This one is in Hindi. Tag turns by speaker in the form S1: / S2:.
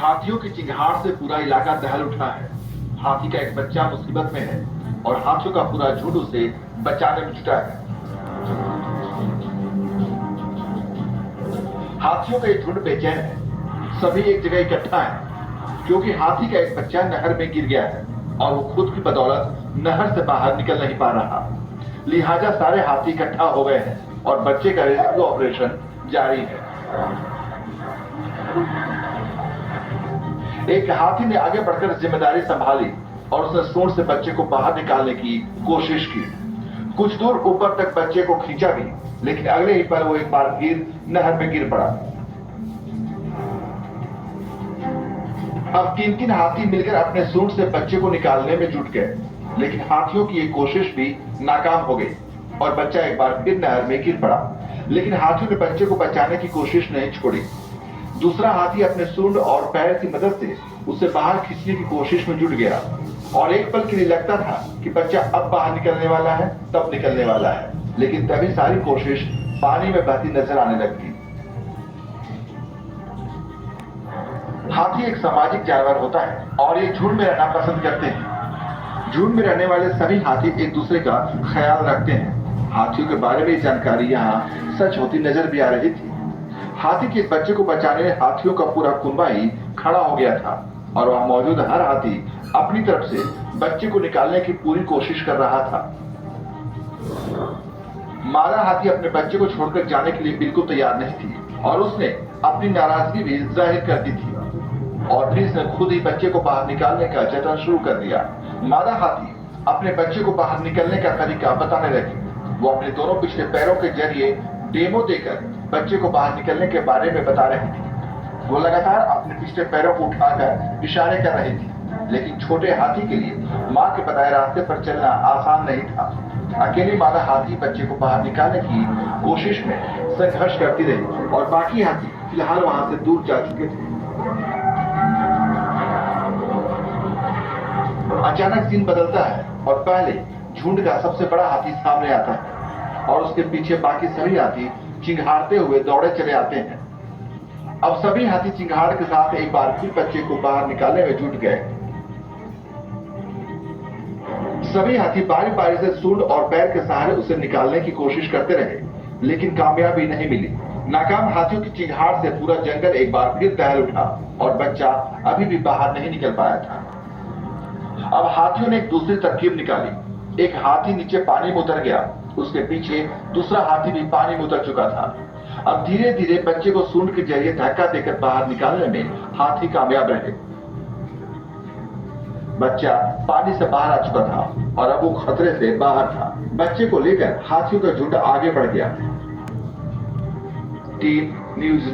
S1: हाथियों की चिंगार से पूरा इलाका दहल उठा है। हाथी का एक बच्चा मुसीबत में है और हाथियों का पूरा झुंड उसे बचाने में जुटा है। हाथियों का एक झुंड बेचैन है। सभी एक जगह इकट्ठा है क्योंकि हाथी का एक बच्चा नहर में गिर गया है और वो खुद की बदौलत नहर से बाहर निकल नहीं पा रहा। लिहाजा सारे हाथी इकट्ठा हो गए हैं और बच्चे का रेस्क्यू ऑपरेशन जारी है। एक हाथी ने आगे बढ़कर जिम्मेदारी संभाली और उसने सूंड से बच्चे को बाहर निकालने की कोशिश की। कुछ दूर ऊपर तक बच्चे को खींचा भी, लेकिन अगले ही पल वो एक बार फिर नहर में गिर पड़ा। अब तीन हाथी मिलकर अपने सूंड से बच्चे को निकालने में जुट गए, लेकिन हाथियों की ये कोशिश भी नाकाम हो गई और बच्चा एक बार फिर नहर में गिर पड़ा। लेकिन हाथियों ने बच्चे को बचाने की कोशिश नहीं छोड़ी। दूसरा हाथी अपने सूंड और पैर की मदद से उसे बाहर खींचने की कोशिश में जुट गया और एक पल के लिए लगता था कि बच्चा अब बाहर निकलने वाला है, तब निकलने वाला है, लेकिन तभी सारी कोशिश पानी में बहती नजर आने लगती। हाथी एक सामाजिक जानवर होता है और ये झुंड में रहना पसंद करते हैं। झुंड में रहने वाले सभी हाथी एक दूसरे का ख्याल रखते हैं। हाथियों के बारे में जानकारी यहाँ सच होती नजर भी आ रही थी। हाथी के बच्चे को बचाने में हाथियों का पूरा कुंबा ही खड़ा हो गया था और वहां मौजूद हर हाथी अपनी तरफ से बच्चे को निकालने की पूरी कोशिश कर रहा था। मादा हाथी अपने बच्चे को छोड़कर जाने के लिए बिल्कुल तैयार नहीं थी और उसने अपनी नाराजगी भी जाहिर कर दी थी और फिर इसने खुद ही बच्चे को बाहर निकालने का जतन शुरू कर दिया। मादा हाथी अपने बच्चे को बाहर निकलने का तरीका बताने लगी। वो अपने दोनों पिछले पैरों के जरिए डेमो देकर बच्चे को बाहर निकलने के बारे में बता रही थी। वो लगातार अपने पिछले पैरों को उठाकर इशारे कर रही थी, लेकिन छोटे हाथी के लिए मां के बताए रास्ते पर चलना आसान नहीं था। अकेली मादा हाथी बच्चे को बाहर निकालने की कोशिश में संघर्ष करती रही और बाकी हाथी फिलहाल वहां से दूर जा चुके थे। अचानक सीन बदलता है और पहले झुंड का सबसे बड़ा हाथी सामने आता है और उसके पीछे बाकी सभी हाथी चिंघाड़ते हुए दौड़े चले आते हैं। अब सभी हाथी चिंगाड़ के साथ एक बार फिर बच्चे को बाहर निकालने में जुट गए। सभी हाथी बारी बारी से सूंड और पैर के सहारे उसे निकालने की कोशिश करते रहे, लेकिन कामयाबी नहीं मिली। नाकाम हाथियों की चिंगाड़ से पूरा जंगल एक बार फिर दहल उठा और बच्चा अभी भी बाहर नहीं निकल पाया था। अब हाथियों ने एक दूसरी तरकीब निकाली। एक हाथी नीचे पानी में उतर गया, उसके पीछे दूसरा हाथी भी पानी में उतर चुका था। अब धीरे धीरे बच्चे को सूंड के जरिए धक्का देकर बाहर निकालने में हाथी कामयाब रहे। बच्चा पानी से बाहर आ चुका था और अब वो खतरे से बाहर था। बच्चे को लेकर हाथियों का झुंड आगे बढ़ गया। Team news